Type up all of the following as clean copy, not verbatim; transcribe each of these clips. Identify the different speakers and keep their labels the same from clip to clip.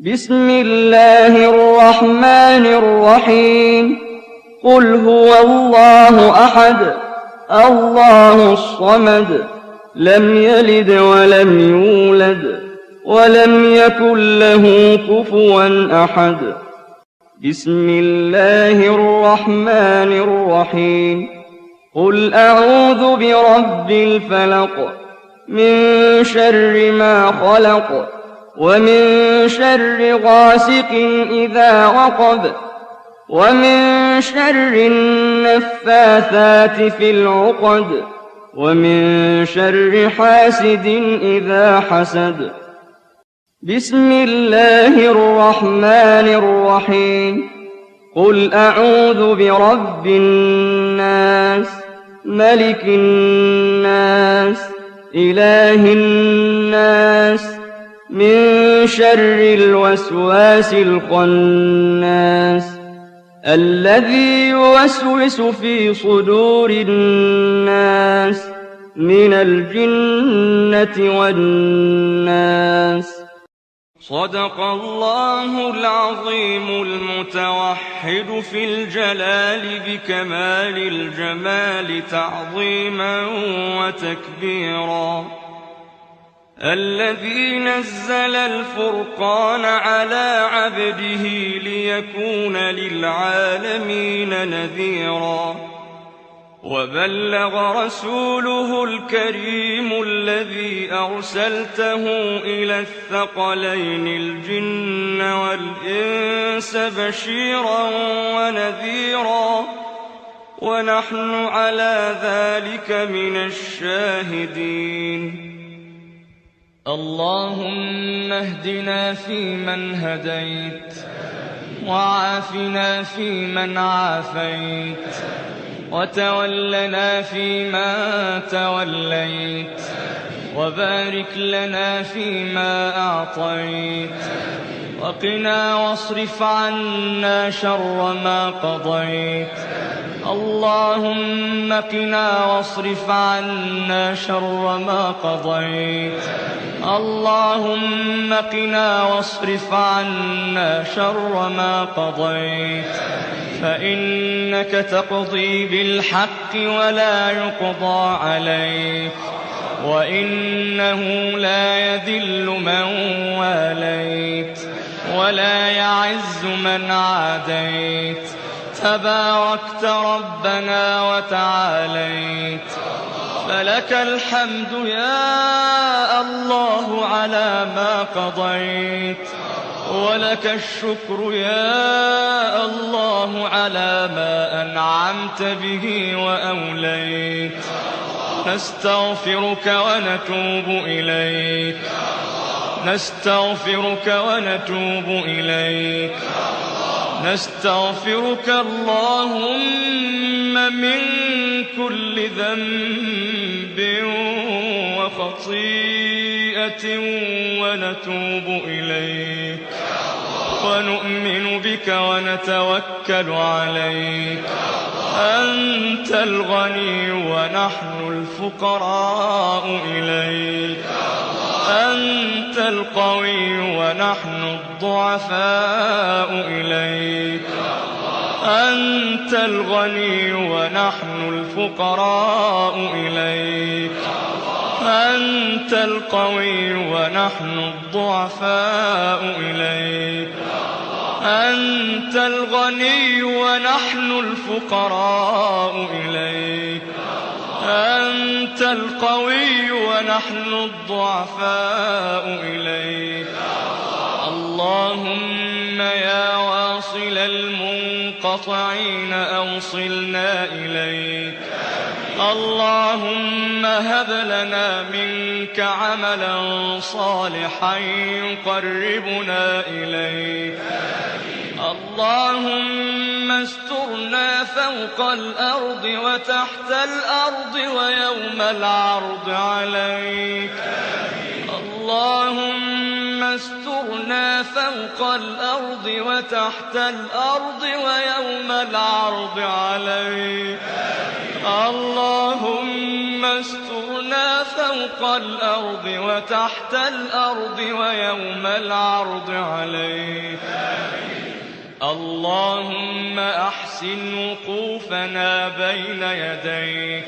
Speaker 1: بسم الله الرحمن الرحيم قل هو الله أحد الله الصمد لم يلد ولم يولد ولم يكن له كفوا أحد بسم الله الرحمن الرحيم قل أعوذ برب الفلق من شر ما خلق ومن شر غاسق إذا وقب ومن شر النفاثات في العقد ومن شر حاسد إذا حسد بسم الله الرحمن الرحيم قل أعوذ برب الناس ملك الناس إله الناس من شر الوسواس الخناس الذي يوسوس في صدور الناس من الجنة والناس. صدق الله العظيم المتوحد في الجلال بكمال الجمال تعظيما وتكبيرا الذي نزل الفرقان على عبده ليكون للعالمين نذيرا وبلغ رسوله الكريم الذي أرسلته إلى الثقلين الجن والإنس بشيرا ونذيرا ونحن على ذلك من الشاهدين. اللهم اهدنا فيمن هديت وعافنا فيمن عافيت وتولنا فيما توليت وبارك لنا فيما أعطيت وقنا واصرف عنا شر ما قضيت. اللهم قنا واصرف عنا شر ما قضيت. اللهم قنا واصرف عنا شر ما قضيت فإنك تقضي بالحق ولا يقضى عليك وإنه لا يذل من واليت ولا يعز من عاديت تباركت ربنا وتعاليت. فلك الحمد يا الله على ما قضيت ولك الشكر يا الله على ما أنعمت به وأوليت. نستغفرك ونتوب إليك نستغفرك ونتوب إليك نستغفرك اللهم من كل ذنب وخطيئة ونتوب إليك ونؤمن بك ونتوكل عليك. أنت الغني ونحن الفقراء إليك أنت القوي ونحن الضعفاء إليك أنت الغني ونحن الفقراء إليك أنت القوي ونحن الضعفاء إليك أنت الغني ونحن الفقراء إليك أنت القوي ونحن الضعفاء إليك. اللهم يا واصل المنقطعين أوصلنا إليك. اللهم هب لنا منك عملا صالحا يقربنا إليك. اللهم استرنا فوق الأرض وتحت الأرض ويوم العرض عليك. اللهم استرنا فوق الأرض وتحت الأرض ويوم العرض عليك. اللهم استرنا استرنا فوق الأرض وتحت الأرض ويوم العرض عليك. اللهم أحسن وقوفنا بين يديك.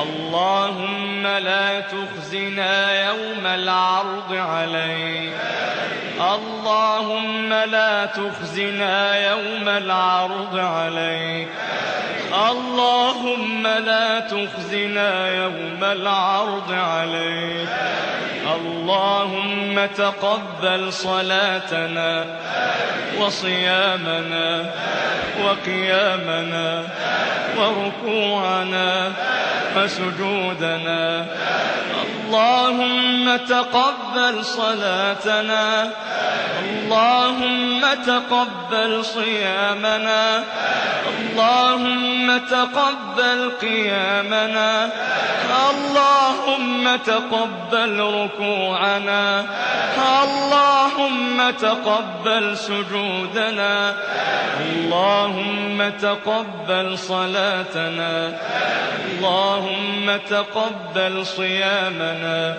Speaker 1: اللهم لا تخزنا يوم العرض عليك. اللهم لا تخزنا يوم العرض عليك. اللهم لا تخزنا يوم العرض عليك. اللهم تقبل صلاتنا وصيامنا وقيامنا وركوعنا وسجودنا. اللهم تقبل صلاتنا. اللهم تقبل صيامنا. اللهم تقبل قيامنا. اللهم تقبل ركوعنا. اللهم تقبل سجودنا. اللهم تقبل صلاتنا. اللهم تقبل صيامنا.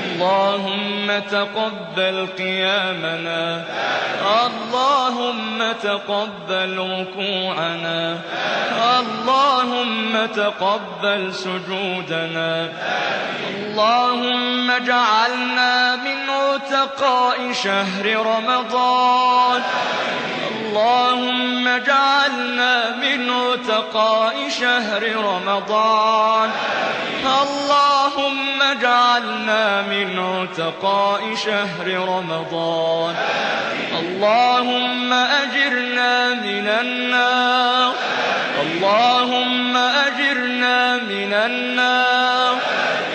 Speaker 1: اللهم تقبل قيامنا. اللهم تقبل ركوعنا. اللهم تقبل سجودنا. اللهم اجعلنا من عتقاء شهر رمضان. اللهم اجعلنا من عتقاء شهر رمضان. اللهم اجعلنا من عتقاء شهر رمضان. اللهم أجرنا من النار. اللهم أجرنا من النار.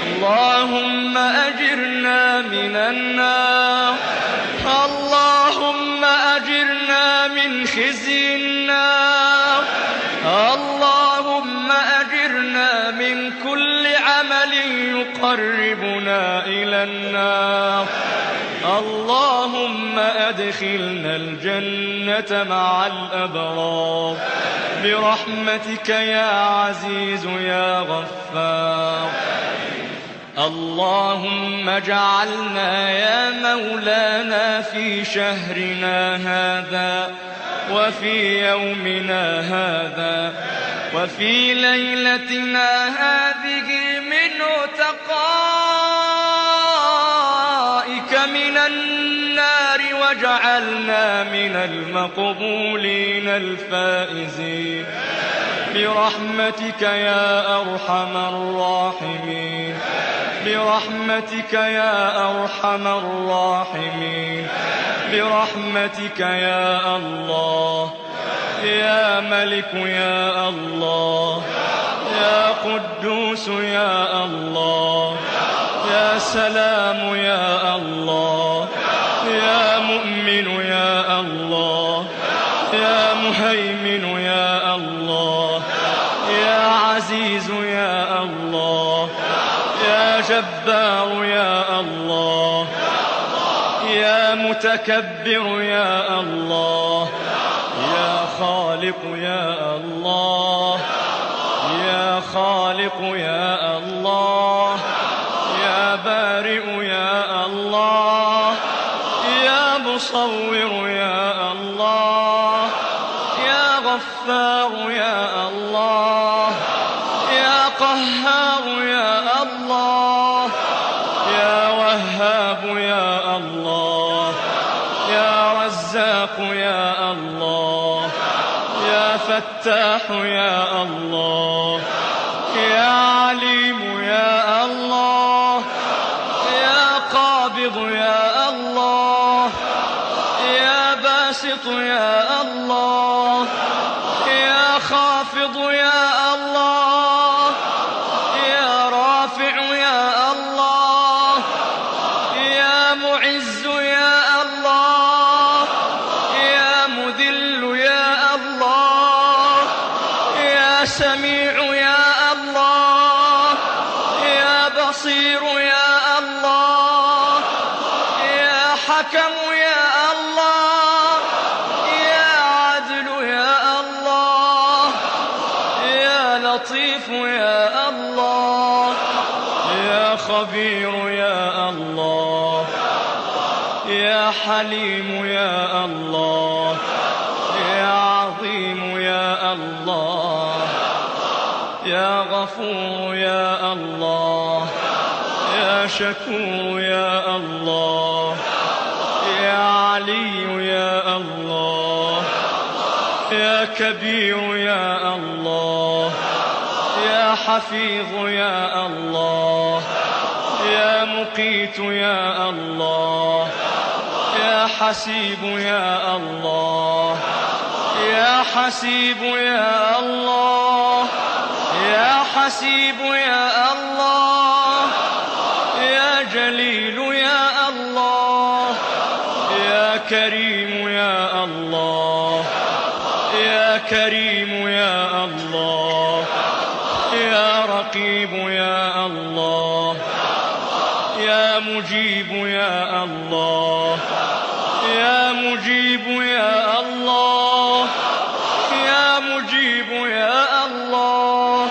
Speaker 1: اللهم أجرنا من النار. اللهم أجرنا من خزي النار. اللهم أجرنا من كل عمل يقربنا إلى النار. اللهم أدخلنا الجنة مع الأبرار برحمتك يا عزيز يا غفار. اللهم اجعلنا يا مولانا في شهرنا هذا وفي يومنا هذا وفي ليلتنا هذه من عتقائك من النار، واجعلنا من المقبولين الفائزين برحمتك يا أرحم الراحمين. برحمتك يا أرحم الراحمين. برحمتك يا الله. يا ملك يا الله. يا قدوس يا الله. يا سلام يا الله. يا مؤمن يا الله. يا مهيمن يا الله. يا عزيز يا الله. يا جبار يا الله. يا متكبر يا الله. يا خالق يا الله. يا خالق يا الله. يا بارئ يا الله. يا مصور يا الله. يا غفار يا الله. يا قهار يا الله. يا وهاب يا الله. يا رزاق يا الله. يا فتاح يا الله. يا عليم يا الله. يا قابض يا الله. يا باسط يا الله. يا خافض يا الله. يا رافع يا الله. يا معز يا الله. يا مذل يا الله. يا سميع يا الله. يا بصير يا الله. يا حكم يا الله. يا عدل يا الله. يا لطيف يا الله. خبير يا الله، يا حليم يا الله، يا عظيم يا الله، يا غفور يا الله، يا شكور يا الله، يا علي يا الله، يا كبير يا الله، يا حفيظ يا الله، يا مقيت يا الله، يا حسيب يا الله، يا حسيب يا الله، يا حسيب يا الله، يا جليل يا الله، يا كريم يا الله، يا كريم يا الله، يا رقيب يا الله، يا مجيب يا الله، يا مجيب يا الله، يا مجيب يا الله،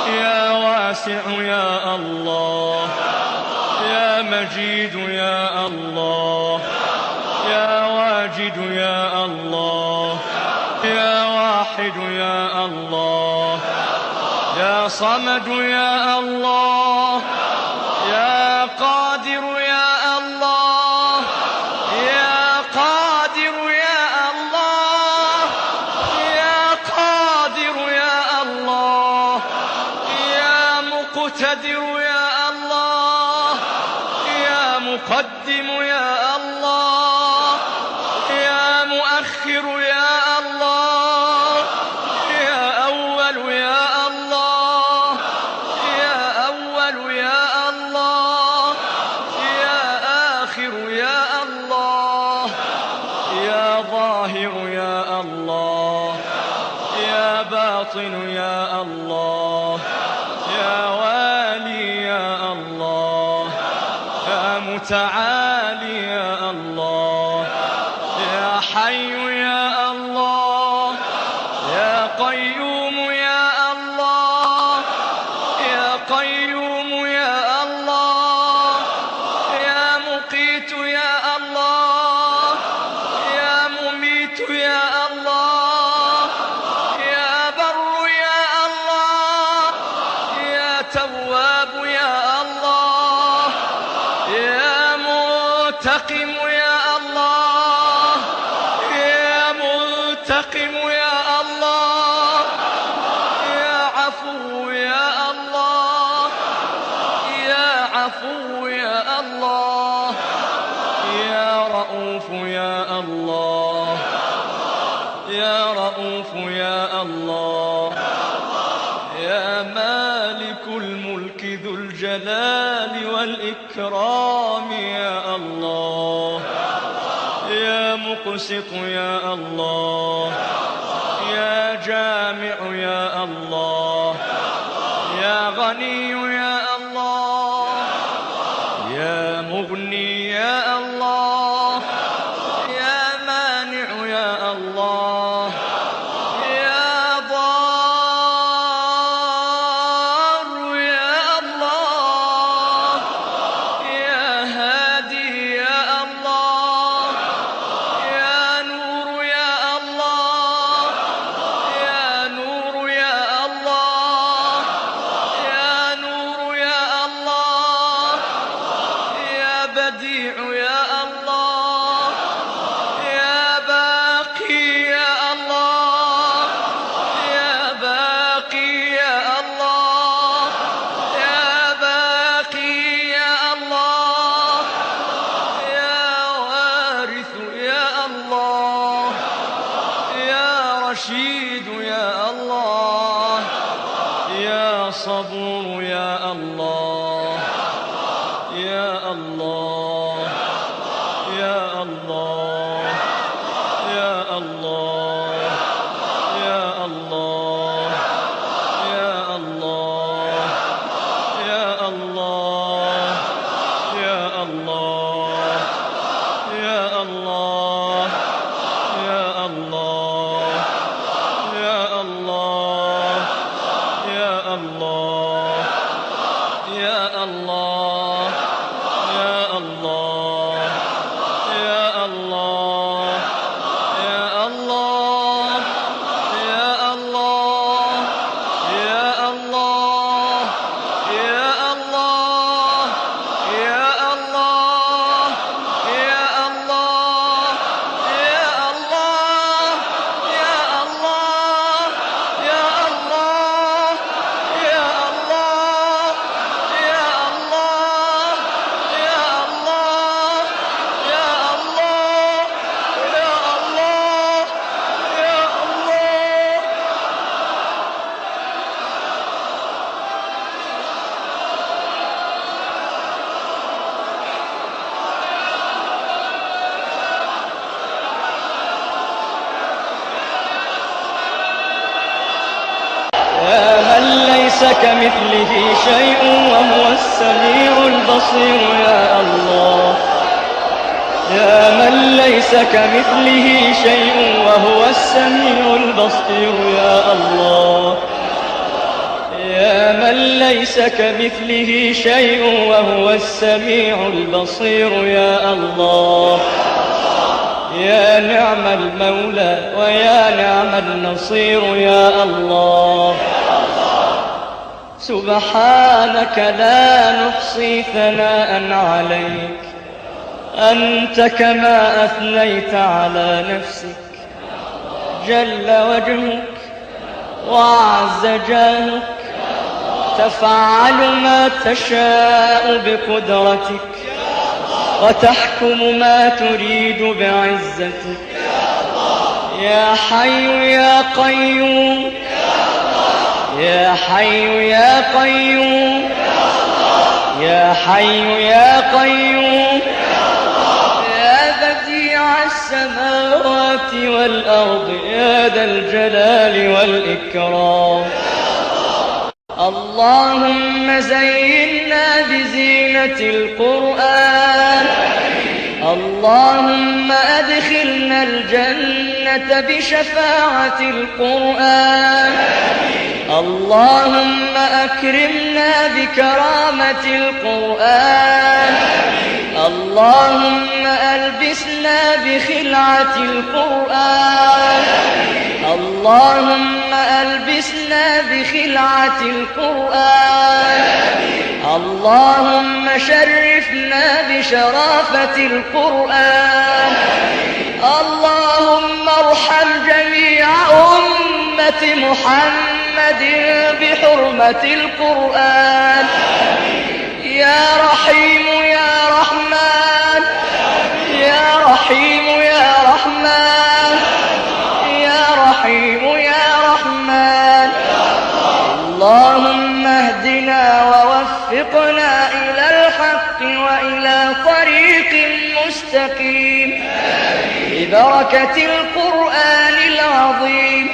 Speaker 1: يا واسع يا الله، يا مجيد يا الله، يا واجد يا الله، يا واحد يا الله، يا صمد يا الله، يا قادر يا الله، يا قادر يا الله، يا قادر يا الله، يا مقتدر يا الله، يا مقدم يا الله، يا مؤخر يا الله، يا أول يا الله، يا أول يا الله، يا آخر يا الله، يا ظاهر يا الله، يا باطن يا الله، يا والي يا الله، يا متعالي يا الله، يا حي يا الله، يا قيوم يا الله، يا قيوم يا الله، يا مقيت يا الله، يا مميت يا الله، يا بر يا الله، يا تواب يا الله، يا منتقم يا الله، يا منتقم يا الله، يا عفو يا الله، يا عفو يا الله، يا رؤوف يا الله، يا رؤوف يا الله، يا مالك الملك ذو الجلال والإكرام يا الله، يا مقسط يا الله، يا جامع يا الله، يا غني يا الله، يا مغني يا الله، يا مانع يا الله، يا ضار يا الله، يا هادي يا الله، يا نور يا الله، يا نور يا الله، يا نور يا الله، يا بديع يا الله، يا باقي يا الله، يا باقي يا الله، يا باقي يا الله، يا وارث يا الله، يا رشيد يا الله، يا صبور يا الله، يا الله، يا الله، يا الله، يا الله، يا الله، يا الله، يا الله، يا الله، يا الله، يا الله، يا الله، يا الله. كمثله شيء وهو السميع البصير يا الله. يا من ليس كمثله شيء وهو السميع البصير يا الله. يا من ليس كمثله شيء وهو السميع البصير يا الله. يا نعم المولى ويا نعم النصير يا الله. سبحانك لا نحصي ثناء عليك، أنت كما أثنيت على نفسك. جل وجهك وعز جاهك، تفعل ما تشاء بقدرتك وتحكم ما تريد بعزتك. يا حي يا قيوم، يا حي يا قيوم، يا حي يا قيوم، يا بديع السماوات والأرض، يا ذا الجلال والإكرام. اللهم زينا بزينة القرآن، اللهم أدخلنا الجنة بشفاعة القرآن، اللهم أكرمنا بكرامة القرآن، اللهم ألبسنا بخلعة القرآن، اللهم ألبسنا بخلعة القرآن، اللهم شرفنا بشرافة القرآن، اللهم ارحم جميع أمة محمد بحرمة القرآن. يا رحيم يا رحمن، يا رحيم يا رحمن، يا رحيم يا رحمن. اللهم اهدنا ووفقنا إلى الحق وإلى طريق مستقيم ببركة القرآن العظيم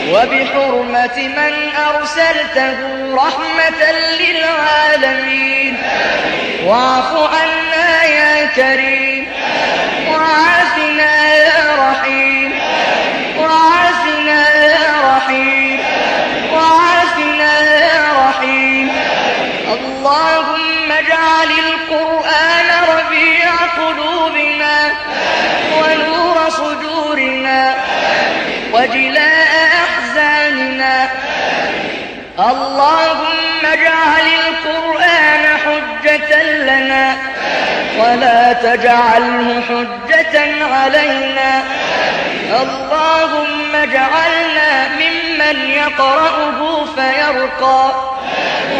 Speaker 1: وبحرمة من أرسلته رحمة للعالمين. واعف عنا يا كريم، وعافنا يا رحيم، وعافنا يا رحيم، وعافنا يا رحيم. اللهم اجعل القرآن ربيع قلوبنا ونور صدورنا وجلاء أحزاننا. اللهم اجعل القرآن حجة لنا ولا تجعله حجة علينا. اللهم اجعلنا ممن يقرأه فيرقى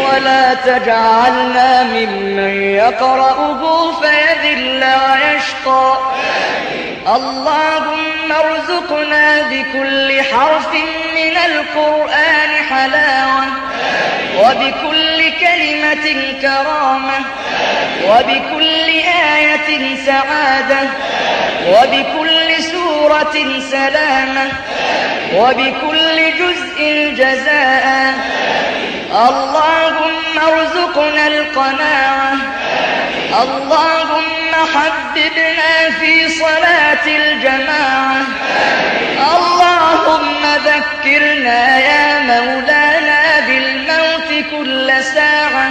Speaker 1: ولا تجعلنا ممن يقرأه فيذل ويشقى. اللهم ارزقنا بكل حرف من القرآن حلاوة، وبكل كلمة كرامة، وبكل آية سعادة، وبكل سورة سلامة، وبكل جزء جزاء. اللهم ارزقنا القناعة. اللهم حببنا في صلاة الجماعة. اللهم ذكرنا يا مولانا بالموت كل ساعة.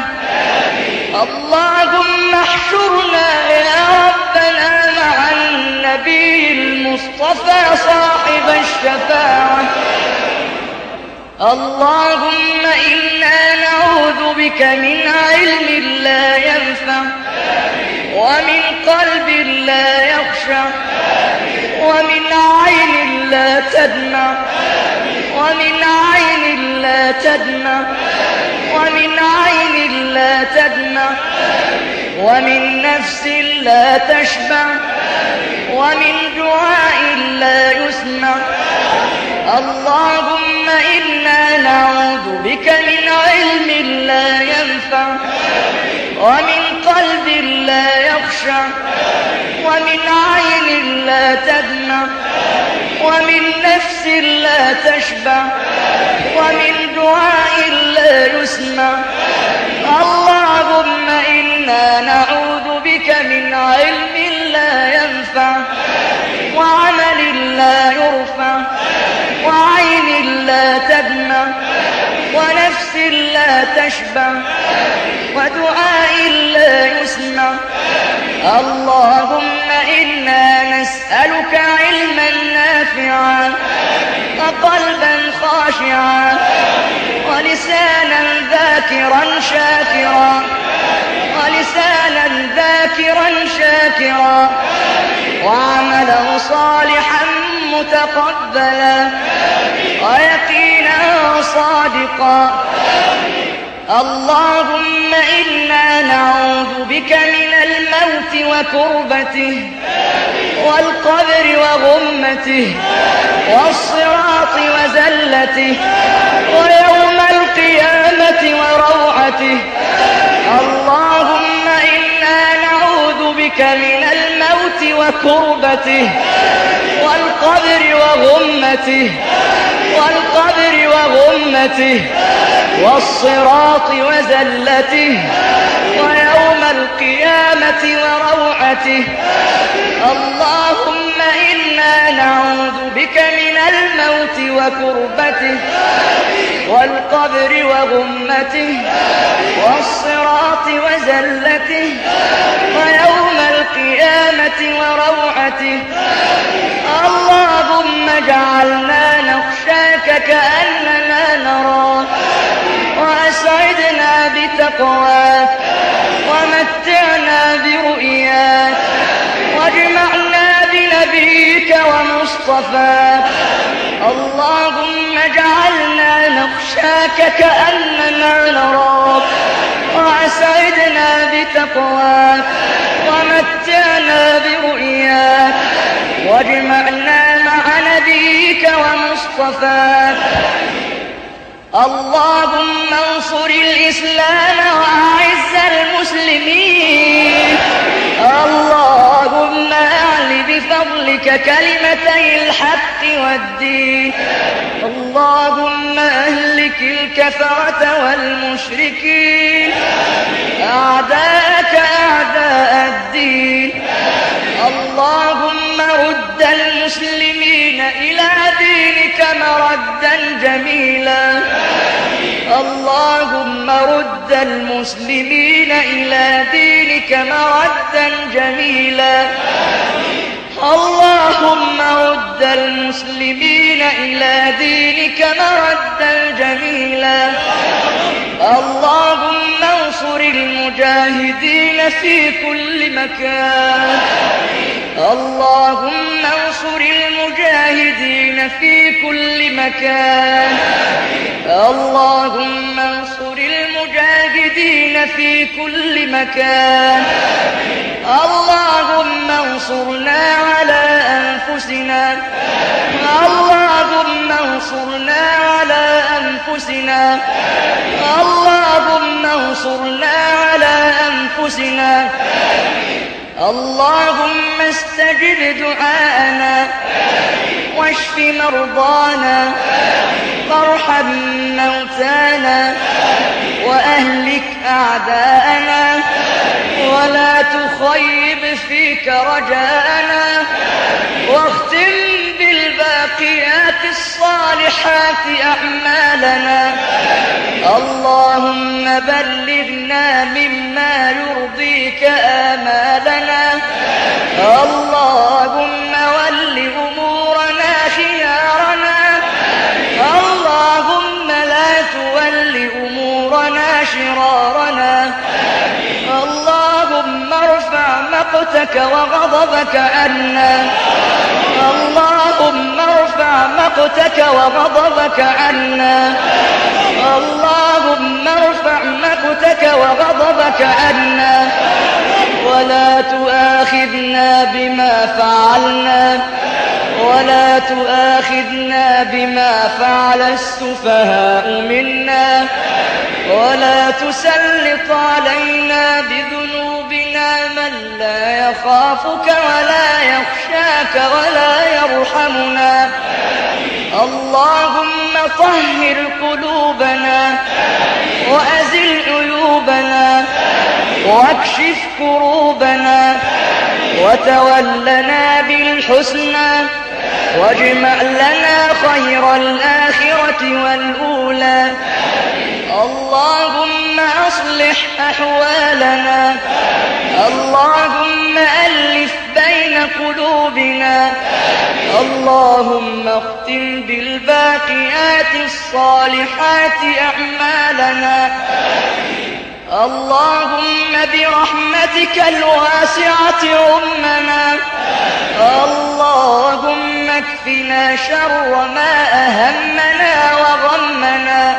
Speaker 1: اللهم احشرنا يا ربنا مع النبي المصطفى صاحب الشفاعة. اللهم إنا نعوذ بك من علم لا ينفع، ومن قلب لا يخشع، ومن عين لا تدمع، ومن عين لا تدمع، ومن عين لا تدمع، ومن نفس لا تشبع، ومن دعاء لا يسمع. اللهم إنا نعوذ بك من علم لا ينفع، ومن قلب لا يخشع ومن عين لا تدمع ومن نفس لا تشبع ومن دعاء لا يسمع. اللهم إنا نعوذ بك من علم لا ينفع وعمل لا يرفع وعين لا تدمع ونفس لا تشبع ودعاء لا يسمع. اللهم إنا نسألك علما نافعا وقلبا خاشعا ولسانا ذاكرا شاكرا وعملا صالحا متقبلا ويقينا صادقا. اللهم إنا نعوذ بك من الموت وكربته والقبر وغمته والصراط وزلته ويوم القيامة وروعته. اللهم إنا نعوذ بك من الموت وكربته والقبر وغمته والصراط وزلته ويوم القيامة وروعته. اللهم إنا نعوذ بك من الموت وكربته والقبر وغمته والصراط وزلته ويوم القيامة وروعته. اللهم اجعلنا نخشاك كأننا نراك وأسعدنا بتقواك ومتعنا برؤياك واجمعنا بنبيك ومصطفاك. اللهم اجعلنا نخشاك كأننا نراك وأسعدنا بتقواك ومتعنا برؤياك واجمعنا مع نبيك ومصطفاك. اللهم انصر الإسلام وأعز المسلمين. اللهم أعل بفضلك كلمتي الحق والدين. اللهم أهلك الكفرة والمشركين أعداءك أعداء الدين. اللهم رد المسلمين إلى دينك مردا جميلا. اللهم رد المسلمين إلى دينك مردا جميلا. اللهم رد المسلمين إلى دينك مردا جميلا. اللهم انصر المجاهدين في كل مكان. اللهم انصر المجاهدين في كل مكان. اللهم انصر المجاهدين في كل مكان. اللهم انصرنا على أنفسنا. اللهم انصرنا على أنفسنا. اللهم انصرنا على أنفسنا. اللهم استجب دعاءنا واشف مرضانا وارحم موتانا وأهلك أعداءنا ولا تخيب فيك رجاءنا واختم بالباقيات الصالحات أعمالنا. اللهم بلغنا مما يرضيك آمالنا. اللهم ول أمورنا خيارنا. اللهم لا تول أمورنا شرارنا. اللهم ارفع مقتك وغضبك عنا. اللهم ارفع مقتك وغضبك عنا. اللهم ارفع مقتك وغضبك عنا ولا تؤاخذنا بما فعلنا ولا تؤاخذنا بما فعل السفهاء منا ولا تسلط علينا بذنوبنا يخافك ولا يخشاك ولا يرحمنا. اللهم طهر قلوبنا وأزل عيوبنا واكشف كروبنا وتولنا بالحسنى واجمع لنا خير الآخرة والأولى. اللهم أصلح أحوالنا. اللهم ألف بين قلوبنا. اللهم اختم بالباقيات الصالحات أعمالنا. اللهم برحمتك الواسعة أمنا. اللهم اكفنا شر ما أهمنا وغمنا.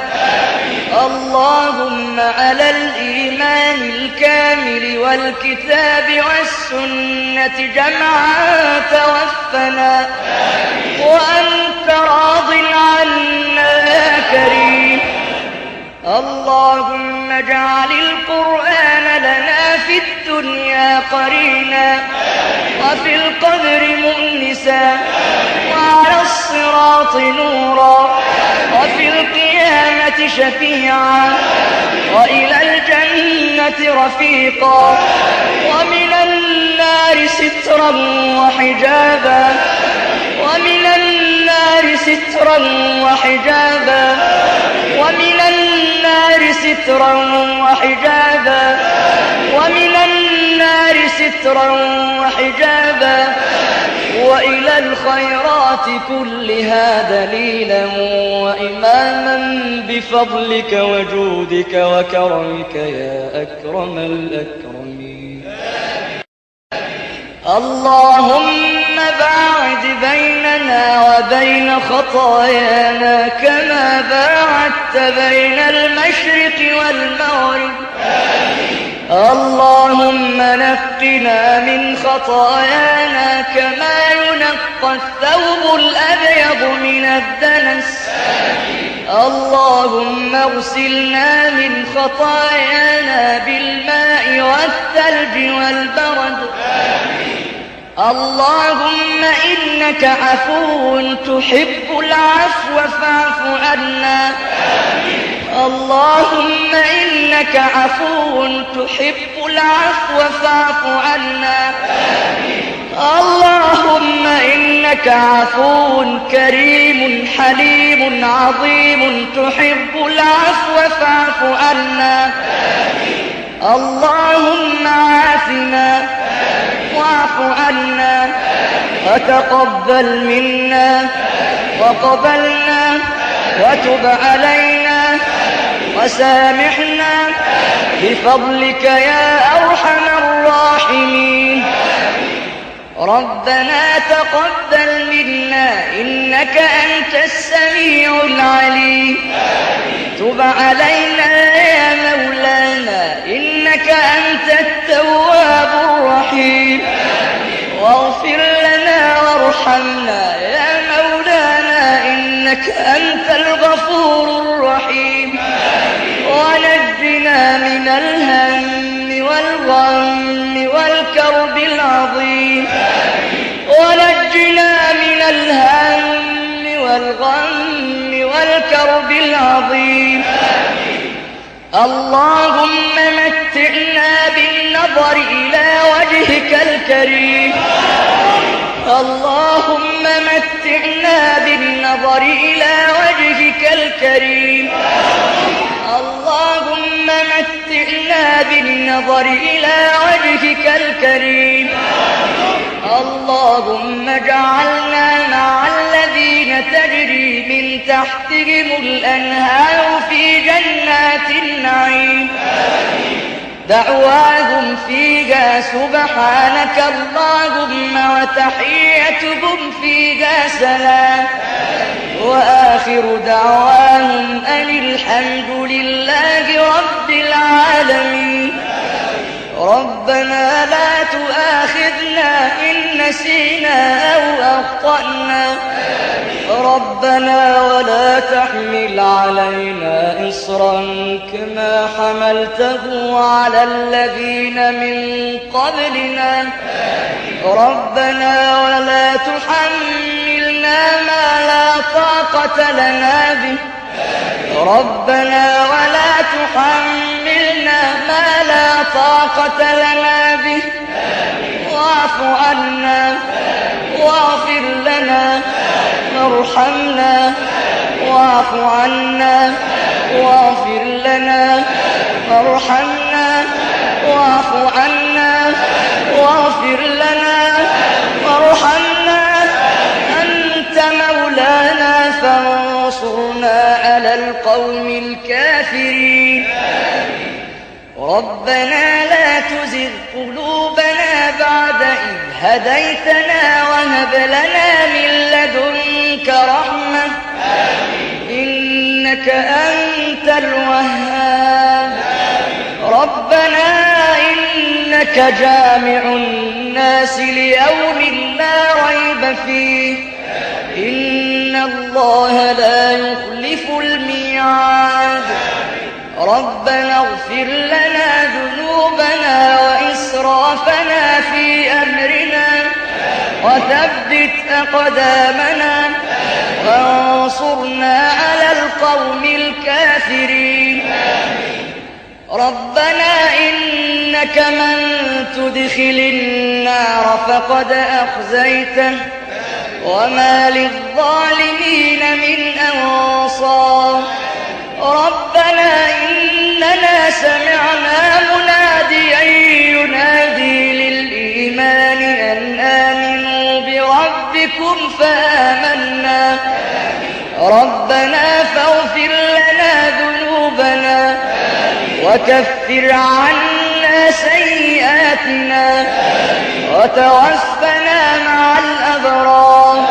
Speaker 1: اللهم على الإيمان الكامل والكتاب والسنة جمعا توفنا وأنت راض عنا يا كريم. اللهم اجعل القرآن لنا في الدنيا قرينا وفي القبر مؤنسا وعلى الصراط نورا وفي القيامة شفيعا وإلى الجنة رفيقا ومن النار سترا وحجابا ومن النار سترا وحجابا ومن النار سترا وحجابا ومن النار سترا وحجابا وإلى الخيرات كلها دليلا وإماما بفضلك وجودك وكرمك يا أكرم الأكرمين. اللهم باعد بيننا وبين خطايانا كما باعدت بين المشرق والمغرب. اللهم نقنا من خطايانا كما ينقى الثوب الأبيض من الدنس. اللهم اغسلنا من خطايانا بالماء والثلج والبرد. اللهم إنك عفو تحب العفو فاعف عنا. اللهم إنك عفو تحب العفو فاعف عنا. اللهم إنك عفو كريم حليم عظيم تحب العفو فاعف عنا. اللهم عافنا واعف عنا وتقبل منا وقبلنا وتب علينا وسامحنا بفضلك يا أرحم الراحمين. ربنا تقبل منا إنك أنت السميع العليم. تب علينا يا مولانا إنك أنت التواب الرحيم. واغفر لنا وارحمنا يا مولانا إنك أنت الغفور الرحيم. ونجنا من الهم والغم والكرب العظيم. ونجنا من الهم والغم والكرب العظيم. اللهم متعنا بالنظر إلى وجهك الكريم. اللهم متعنا بالنظر إلى وجهك الكريم. اللهم متعنا بالنظر إلى وجهك الكريم. اللهم اجعلنا مع الذين تجري من تحتهم الأنهار في جنات النعيم. دعواهم فيها سبحانك اللهم وتحيتهم فيها سلام. وآخر دعواهم أن الحمد لله رب العالمين. ربنا لا تؤاخذنا إن نسينا أو أخطأنا ربنا ولا تحمل علينا إصرا كما حملته على الذين من قبلنا ربنا ولا تحملنا ما لا طاقة لنا به ربنا ولا تحملنا ما لا طاقة لنا به واعف عنا واغفر لنا وارحمنا واعف عنا واغفر لنا وارحمنا واعف عنا واغفر لنا وارحمنا أنت مولانا فانصرنا على القوم الكافرين ربنا لا تزغ قلوبنا بعد إذ هديتنا وهب لنا من لدنك رحمة إنك أنت الوهاب ربنا إنك جامع الناس ليوم لا ريب فيه إن الله لا يخلف الميعاد ربنا اغفر لنا ذنوبنا وإسرافنا في أمرنا وثبت أقدامنا وانصرنا على القوم الكافرين ربنا إنك من تدخل النار فقد أخزيته وما للظالمين من أنصار ربنا إننا سمعنا مناديا ينادي للإيمان أن آمنوا بربكم فآمنا ربنا فاغفر لنا ذنوبنا وكفر عنا سيئاتنا وتوفنا مع الأبرار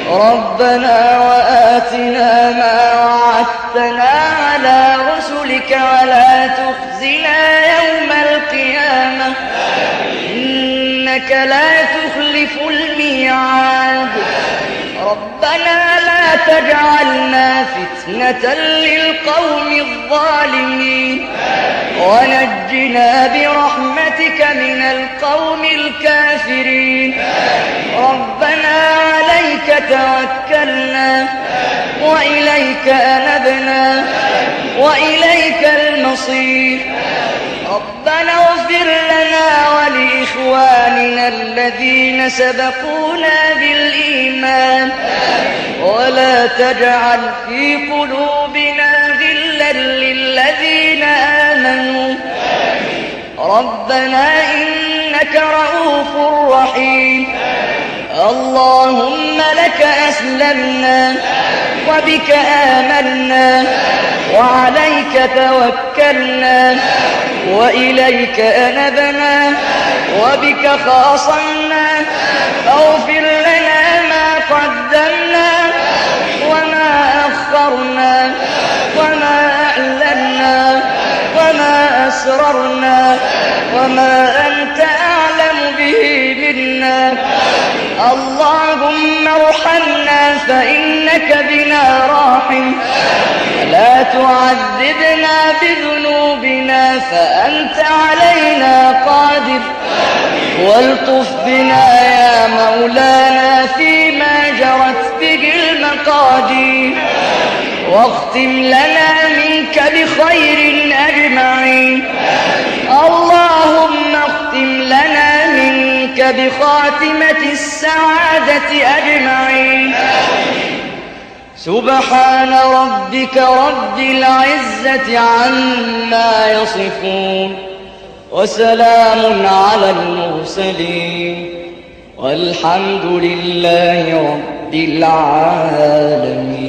Speaker 1: ربنا وآتنا ما وعدتنا على رسلك ولا تخزنا يوم القيامة إنك لا تخلف الميعاد ربنا لا تجعلنا فتنة للقوم الظالمين ونجنا برحمتك من القوم الكافرين ربنا عليك توكلنا وإليك أنبنا وإليك المصير ربنا اغفر لنا ولإخواننا الذين سبقونا بالإيمان ولا تجعل في قلوبنا غلا للذين آمنوا ربنا إنك رؤوف رحيم اللهم لك أسلمنا وبك آمنا وعليك توكلنا وإليك أنبنا وبك خاصمنا فاغفر لنا ما قدمنا وما أخرنا وما أعلنا وما أسررنا وما أنت أعلم به منا اللهم ارحمنا فإنك بنا راحم لا تعذبنا بذنوبنا فأنت علينا قادر والطف بنا يا مولانا فيما جرت به المقادير واختم لنا منك بخير أجمعين اللهم اختم لنا منك بخاتمة السعادة أجمعين سبحان ربك رب العزة عما يصفون وسلام على المرسلين والحمد لله رب العالمين.